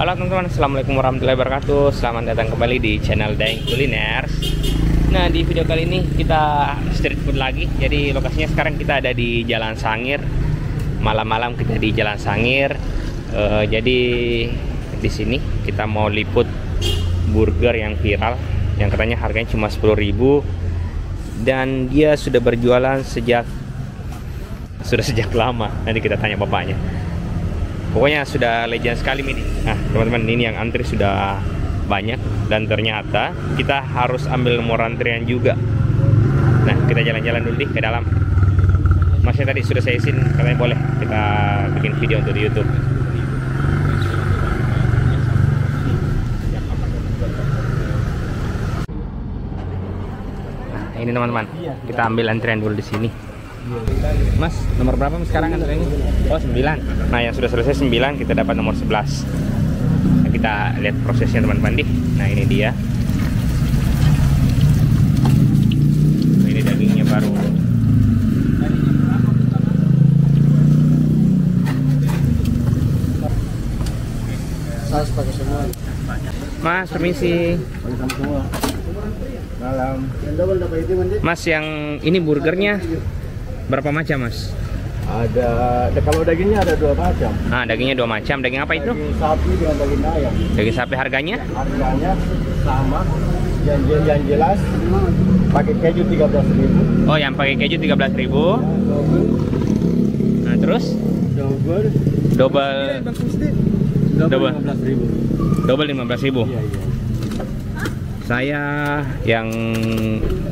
Halo teman-teman, assalamualaikum warahmatullahi wabarakatuh. Selamat datang kembali di channel Daeng Kuliners. Nah, di video kali ini kita street food lagi. Jadi lokasinya sekarang kita ada di Jalan Sangir. Malam-malam kita di Jalan Sangir. Jadi di sini kita mau liput burger yang viral, yang katanya harganya cuma 10.000 dan dia sudah berjualan sejak lama. Nanti kita tanya bapaknya. Pokoknya sudah legend sekali ini. Nah teman-teman, ini yang antri sudah banyak dan ternyata kita harus ambil nomor antrian juga. Nah kita jalan-jalan dulu ke dalam. Masnya tadi sudah saya izin, katanya boleh kita bikin video untuk di YouTube. Nah ini teman-teman, kita ambil antrian dulu di sini. Mas, nomor berapa sekarang antriannya? Oh 9. Nah yang sudah selesai 9, kita dapat nomor 11. Nah, kita lihat prosesnya teman-teman nih. Nah ini dia. Nah, ini dagingnya baru. Saus pakai semua. Mas, permisi. Pakai semua. Malam. Mas, yang ini burgernya berapa macam, Mas? Ada kalau dagingnya ada 2 macam. Nah, dagingnya 2 macam. Daging apa itu? Daging sapi dengan daging ayam. Daging sapi harganya? Harganya sama. Yang jelas pakai keju 13.000. Oh, yang pakai keju 13.000. Nah, terus? Double 15.000. Double 15.000. Iya. Saya yang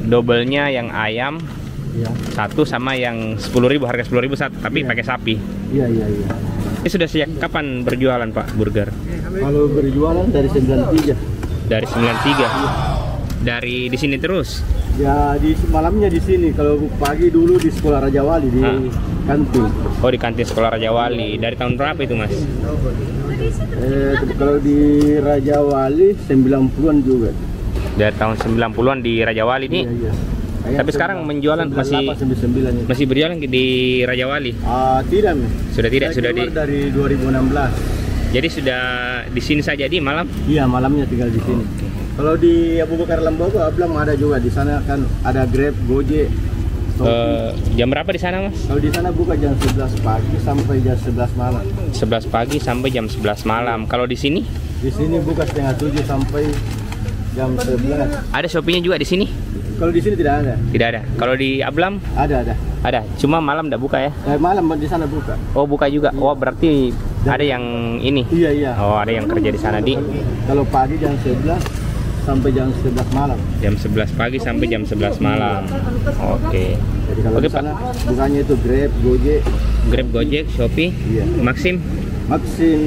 doublenya yang ayam. Iya. Satu sama yang 10.000, harga 10.000 satu, tapi pakai sapi. Iya. Ini sudah sejak kapan berjualan Pak burger? Kalau berjualan dari 93. Dari 93. Dari di sini terus. Ya di malamnya di sini. Kalau pagi dulu di sekolah Raja Wali di kantin. Oh di kantin sekolah Raja Wali. Dari tahun berapa itu Mas? Kalau di Raja Wali 90-an juga. Dari tahun 90-an di Raja Wali nih. Iya. Tapi sekarang menjualan masih berjualan di Raja Wali? Tidak, sudah tidak, sudah dari 2016. Jadi sudah di sini saja di malam? Iya, malamnya tinggal di sini. Kalau di Abu Bakar Lembaga belum ada juga. Di sana kan ada Grab, Gojek. Jam berapa di sana Mas? Kalau di sana buka jam 11 pagi sampai jam 11 malam. 11 pagi sampai jam 11 malam. Kalau di sini? Di sini buka setengah 7 sampai jam 11. Ada Shopee-nya juga di sini? Kalau di sini tidak ada. Tidak ada. Kalau di Ablam? Ada. Ada. Cuma malam tidak buka ya? Malam di sana buka. Oh buka juga. Iya. Oh berarti ada yang ini. Iya. Oh ada yang kerja di sana di. Kalau pagi jam 11 sampai jam 11 malam. Jam 11 pagi sampai jam 11 malam. Oke. Jadi kalau di sana bukanya itu Grab, Gojek, Shopee, iya. Maxim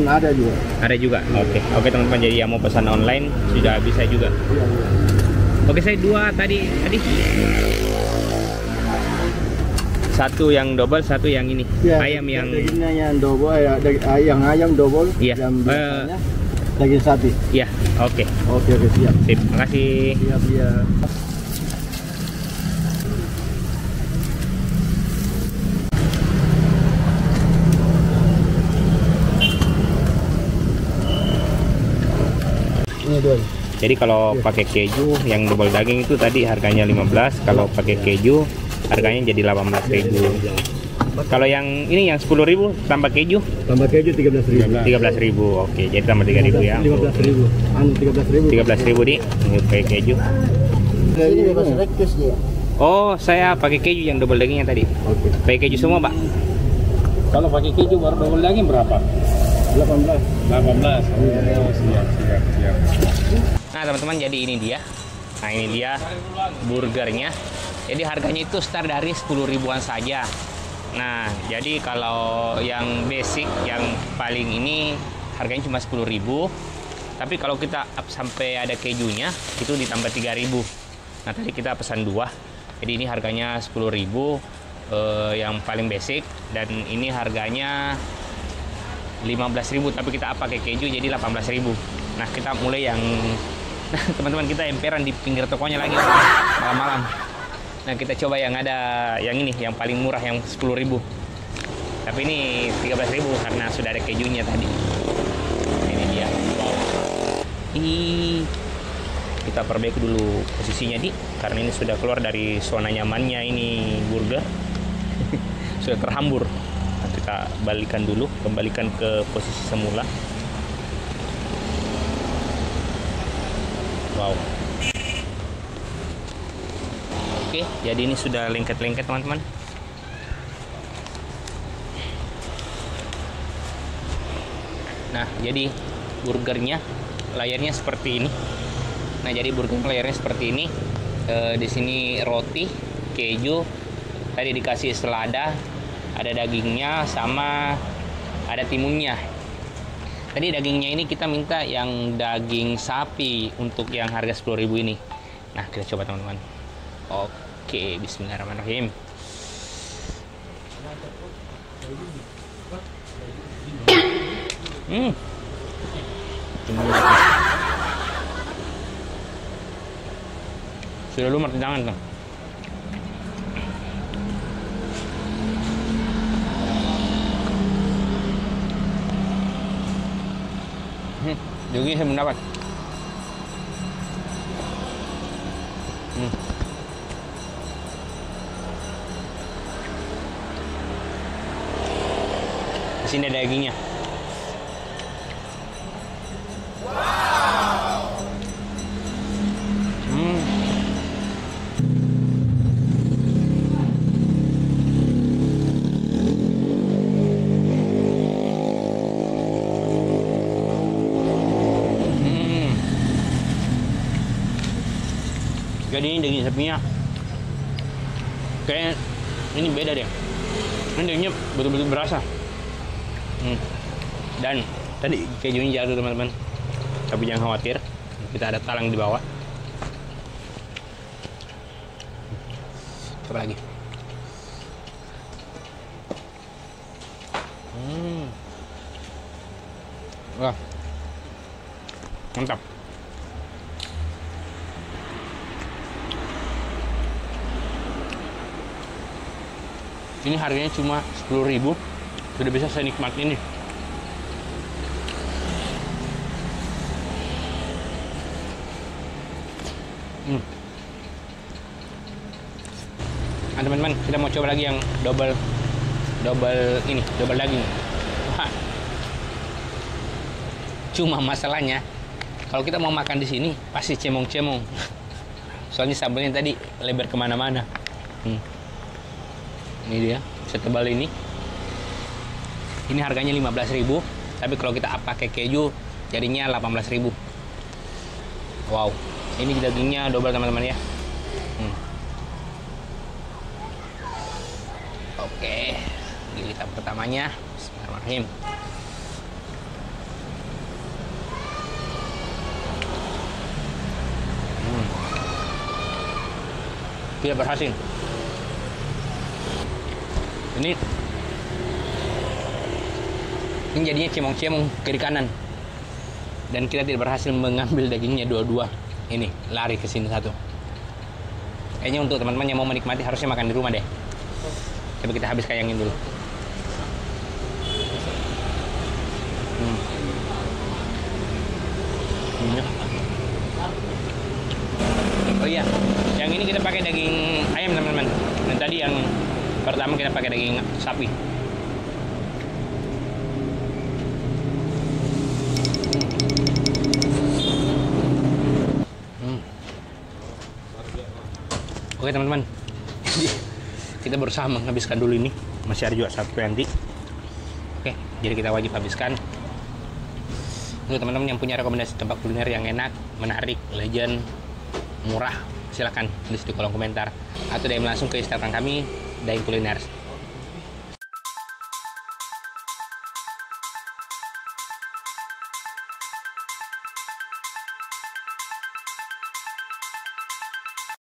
ada juga. Ada juga. Oke teman-teman, jadi yang mau pesan online sudah bisa juga. Iya. Oke, saya 2 tadi. Satu yang double, satu yang ini. Ya, ayam yang dagingnya yang double, yang ayam double. Iya. Yang biasanya daging sapi. Iya, oke. Oke, siap. Sip, makasih. Siap. Ini dua. Jadi kalau pakai keju yang double daging itu tadi harganya 15, kalau pakai keju harganya jadi 18.000. Kalau yang ini yang 10.000 tambah keju? Tambah keju 13.000. 13.000. Oke, jadi tambah 3.000 ya. 15.000. 13.000 di pakai keju. Ini bebas request dia. Oh, saya pakai keju yang double dagingnya tadi. Oke. Pakai keju semua, Pak. Kalau pakai keju baru double daging berapa? 18. Oh, siap. Nah, teman-teman, jadi ini dia. Nah, ini dia burgernya. Jadi harganya itu start dari 10.000-an saja. Nah, jadi kalau yang basic, yang paling ini harganya cuma 10.000. Tapi kalau kita up sampai ada kejunya, itu ditambah 3.000. Nah, tadi kita pesan 2. Jadi ini harganya 10.000 yang paling basic, dan ini harganya 15.000, tapi kita up pakai keju jadi 18.000. Nah, kita mulai yang teman-teman, kita emperan di pinggir tokonya lagi malam-malam. Nah, kita coba yang ada yang ini, yang paling murah, yang 10.000. Tapi ini 13.000 karena sudah ada kejunya tadi. Ini dia. Wow. Kita perbaiki dulu posisinya di, karena ini sudah keluar dari zona nyamannya ini burger. Sudah terhambur. Nah, kita balikan dulu, kembalikan ke posisi semula. Wow. Oke, jadi ini sudah lengket-lengket teman-teman. Nah, jadi burgernya layarnya seperti ini. Nah, jadi burger layarnya seperti ini. Di sini roti, keju, tadi dikasih selada, ada dagingnya, sama ada timunnya. Tadi dagingnya ini kita minta yang daging sapi untuk yang harga 10.000 ini. Nah, kita coba teman-teman. Oke, bismillahirrahmanirrahim. Sudah lumer di tangan tuh. Jadi saya mendapat. Di sini ada dagingnya. Jadi ini daging sapinya kayak ini beda deh. Ini dagingnya betul-betul berasa. Dan tadi kejunya jatuh teman-teman. Tapi jangan khawatir, kita ada talang di bawah. Coba lagi. Wah, mantap. Ini harganya cuma 10.000, sudah bisa saya nikmatin ini. Nah, teman-teman, kita mau coba lagi yang double daging. Wah. Cuma masalahnya kalau kita mau makan di sini pasti cemong-cemong. Soalnya sambelnya tadi lebar kemana-mana. Ini dia, setebal ini. Ini harganya 15.000, tapi kalau kita pakai keju jadinya 18.000. Wow, ini dagingnya double teman-teman ya. Oke, giliran pertamanya. Bismillahirrahmanirrahim. Tidak berhasil. Ini jadinya cemong-cemong kiri kanan, dan kita tidak berhasil mengambil dagingnya dua-dua. Ini lari ke sini satu. Kayaknya untuk teman-teman yang mau menikmati harusnya makan di rumah deh. Coba kita habis kayangin dulu. Oh iya, yang ini kita pakai daging ayam teman-teman. Dan tadi yang pertama kita pakai daging sapi. Oke teman-teman, kita berusaha menghabiskan dulu ini. Masih ada juga satu nanti. Oke, jadi kita wajib habiskan. Untuk teman-teman yang punya rekomendasi tempat kuliner yang enak, menarik, legend, murah, silahkan tulis di kolom komentar atau DM langsung ke Instagram kami, Daeng Kuliners.